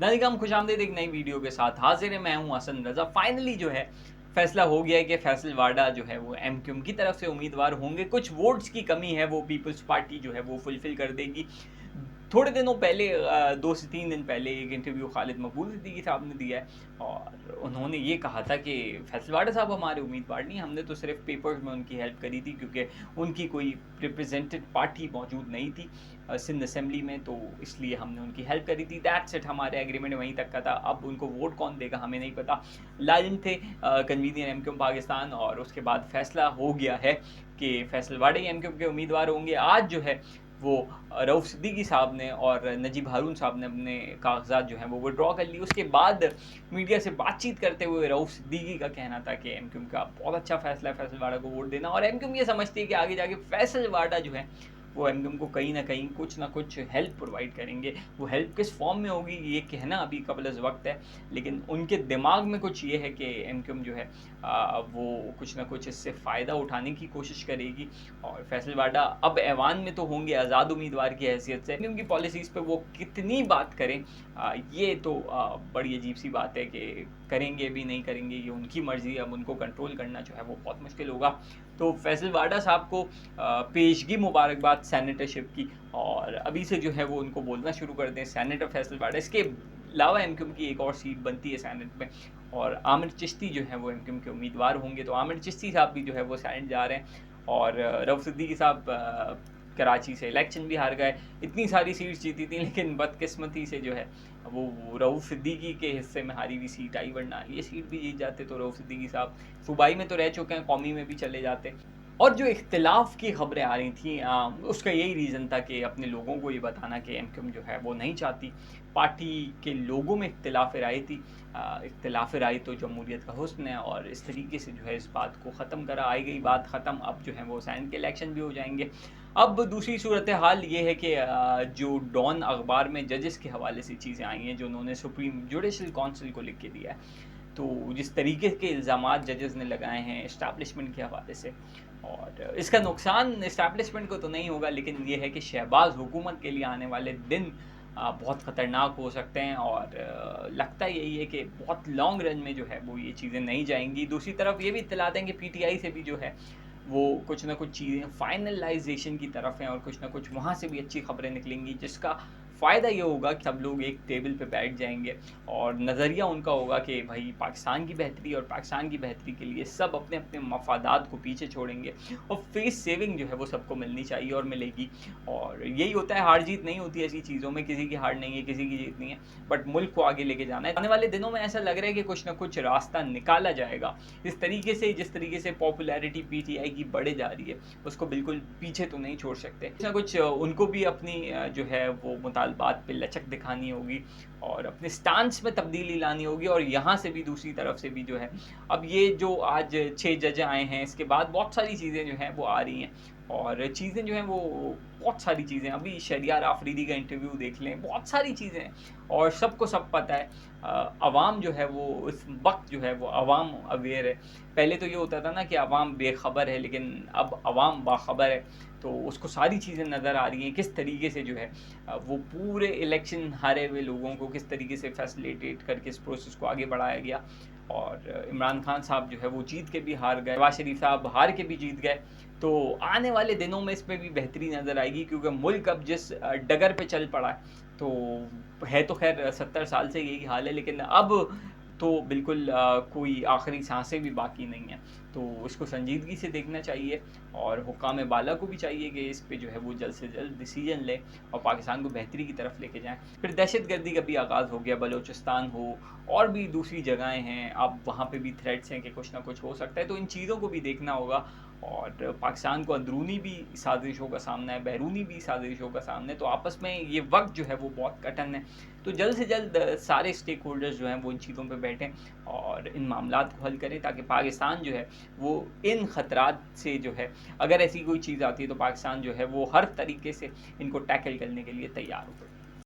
नाज़रीन खुशामदीद एक नई वीडियो के साथ हाजिर है। मैं हूं हसन रज़ा। फाइनली जो है फैसला हो गया है कि फैसल वाडा जो है वो एमक्यूएम की तरफ से उम्मीदवार होंगे। कुछ वोट्स की कमी है, वो पीपल्स पार्टी जो है वो फुलफिल कर देगी। थोड़े दिनों पहले 2 से 3 दिन पहले एक इंटरव्यू खालिद मकबूल सिद्दीकी साहब ने दिया है और उन्होंने ये कहा था कि फैसल वाडा साहब हमारे उम्मीदवार नहीं, हमने तो सिर्फ पेपर्स में उनकी हेल्प करी थी क्योंकि उनकी कोई रिप्रेजेंटेड पार्टी मौजूद नहीं थी सिंध असेंबली में, तो इसलिए हमने उनकी हेल्प करी थी। दैट्स इट, हमारे एग्रीमेंट वहीं तक का था। अब उनको वोट कौन देगा हमें नहीं पता। लाजिम थे कन्वीनियर एमक्यूएम पाकिस्तान और उसके बाद फैसला हो गया है कि फैसल वाडा ही एमक्यूएम के उम्मीदवार होंगे। आज जो है वो रऊफ सिद्दीकी साहब ने और नजीब हारून साहब ने अपने कागजात जो हैं वो विड्रॉ कर लिए। उसके बाद मीडिया से बातचीत करते हुए रऊफ सिद्दीकी का कहना था कि एमक्यूएम का बहुत अच्छा फैसला है फैसल वाडा को वोट देना, और एमक्यूएम ये समझती है कि आगे जाके फैसल वाडा जो है वो एमक्यूएम को कहीं ना कुछ हेल्प प्रोवाइड करेंगे। वो हेल्प किस फॉर्म में होगी ये कहना अभी कबल अज़ वक्त है, लेकिन उनके दिमाग में कुछ ये है कि एमक्यूएम जो है वो कुछ ना कुछ इससे फ़ायदा उठाने की कोशिश करेगी। और फैसल वाडा अब ऐवान में तो होंगे आज़ाद उम्मीदवार की हैसियत से, एमक्यूएम की पॉलिसीज़ पे वो कितनी बात करें ये तो बड़ी अजीब सी बात है कि करेंगे भी नहीं करेंगे ये उनकी मर्ज़ी। अब उनको कंट्रोल करना जो है वो बहुत मुश्किल होगा। तो फैसल वाडा साहब को पेशगी मुबारकबाद सैनेटरशिप की, और अभी से जो है वो उनको बोलना शुरू कर दें सेनेटर फैसल वाडा। इसके अलावा एमक्यूएम की एक और सीट बनती है सैनेट में, और आमिर चिश्ती जो है वो एमक्यूएम के उम्मीदवार होंगे। तो आमिर चिश्ती साहब भी जो है वो सैनेट जा रहे हैं, और रऊफ सिद्दीकी साहब कराची से इलेक्शन भी हार गए। इतनी सारी सीट्स जीती थी लेकिन बदकिस्मती से जो है वो रऊफ सिद्दीकी के हिस्से में हारी हुई सीट आई, वरना ये सीट भी जीत जाते तो रऊफ सिद्दीकी साहब सूबाई में तो रह चुके हैं, कौमी में भी चले जाते। और जो इख्तिलाफ़ की खबरें आ रही थी उसका यही रीज़न था कि अपने लोगों को ये बताना कि एमक्यूएम जो है वो नहीं चाहती। पार्टी के लोगों में इख्तिलाफ़ राय थी। इख्तिलाफ़ राय तो जमहूरियत का हुस्न है, और इस तरीके से जो है इस बात को ख़त्म करा आई गई। बात ख़त्म, अब जो है वो सैनेट के इलेक्शन भी हो जाएंगे। अब दूसरी सूरत हाल ये है कि जो डॉन अखबार में जजेस के हवाले से चीज़ें आई हैं जो उन्होंने सुप्रीम जुडिशल काउंसिल को लिख के दिया है, तो जिस तरीके के इल्ज़ामात जजेस ने लगाए हैं इस्टेब्लिशमेंट के हवाले से, और इसका नुकसान इस्टेब्लिशमेंट को तो नहीं होगा, लेकिन ये है कि शहबाज हुकूमत के लिए आने वाले दिन बहुत ख़तरनाक हो सकते हैं। और लगता यही है कि बहुत लॉन्ग रन में जो है वो ये चीज़ें नहीं जाएंगी। दूसरी तरफ ये भी इत्तलात हैं कि पीटीआई से भी जो है वो कुछ ना कुछ चीज़ें फाइनलाइजेशन की तरफ हैं, और कुछ ना कुछ वहाँ से भी अच्छी खबरें निकलेंगी, जिसका फ़ायदा ये होगा कि सब लोग एक टेबल पे बैठ जाएंगे और नज़रिया उनका होगा कि भाई पाकिस्तान की बेहतरी, और पाकिस्तान की बेहतरी के लिए सब अपने अपने मफादात को पीछे छोड़ेंगे, और फेस सेविंग जो है वो सबको मिलनी चाहिए और मिलेगी। और यही होता है, हार जीत नहीं होती ऐसी चीज़ों में, किसी की हार नहीं है किसी की जीत नहीं है, बट मुल्क को आगे लेके जाना है। आने वाले दिनों में ऐसा लग रहा है कि कुछ ना कुछ रास्ता निकाला जाएगा। इस तरीके से जिस तरीके से पॉपुलैरिटी पीटीआई की बढ़े जा रही है उसको बिल्कुल पीछे तो नहीं छोड़ सकते। कुछ ना कुछ उनको भी अपनी जो है वो मुतालबात पे लचक दिखानी होगी और अपने स्टांस में तब्दीली लानी होगी। और यहाँ से भी दूसरी तरफ से भी जो है, अब ये जो आज 6 जज आए हैं, इसके बाद बहुत सारी चीज़ें जो हैं वो आ रही हैं, और चीज़ें जो हैं वो बहुत सारी चीज़ें, अभी शरियार आफरीदी का इंटरव्यू देख लें, बहुत सारी चीज़ें हैं और सबको सब पता है। अवाम जो है वो इस वक्त जो है वो अवाम अवेयर है। पहले तो ये होता था ना कि अवाम बेखबर है, लेकिन अब अवाम बाखबर है, तो उसको सारी चीज़ें नज़र आ रही हैं किस तरीके से जो है वो पूरे इलेक्शन हारे हुए लोगों को किस तरीके से फैसिलिटेट करके इस प्रोसेस को आगे बढ़ाया गया। और इमरान खान साहब जो है वो जीत के भी हार गए, नवाज शरीफ साहब हार के भी जीत गए। तो आने वाले दिनों में इसमें भी बेहतरी नज़र आएगी, क्योंकि मुल्क अब जिस डगर पे चल पड़ा है, तो है तो खैर 70 साल से यही हाल है, लेकिन अब तो बिल्कुल कोई आखिरी सांसें भी बाकी नहीं है। तो इसको संजीदगी से देखना चाहिए, और हुक्काम बाला को भी चाहिए कि इस पे जो है वो जल्द से जल्द डिसीजन लें और पाकिस्तान को बेहतरी की तरफ लेके जाएं। फिर दहशतगर्दी का भी आगाज़ हो गया, बलूचिस्तान हो और भी दूसरी जगहें हैं, अब वहाँ पे भी थ्रेट्स हैं कि कुछ ना कुछ हो सकता है, तो इन चीज़ों को भी देखना होगा। और पाकिस्तान को अंदरूनी भी साजिशों का सामना है, बैरूनी भी साजिशों का सामना है, तो आपस में ये वक्त जो है वो बहुत कठिन है। तो जल्द से जल्द सारे स्टेक होल्डर्स जो हैं वो इन चीज़ों पे बैठें और इन मामलात को हल करें, ताकि पाकिस्तान जो है वो इन ख़तरात से जो है, अगर ऐसी कोई चीज़ आती है तो पाकिस्तान जो है वो हर तरीके से इनको टैकल करने के लिए तैयार हो।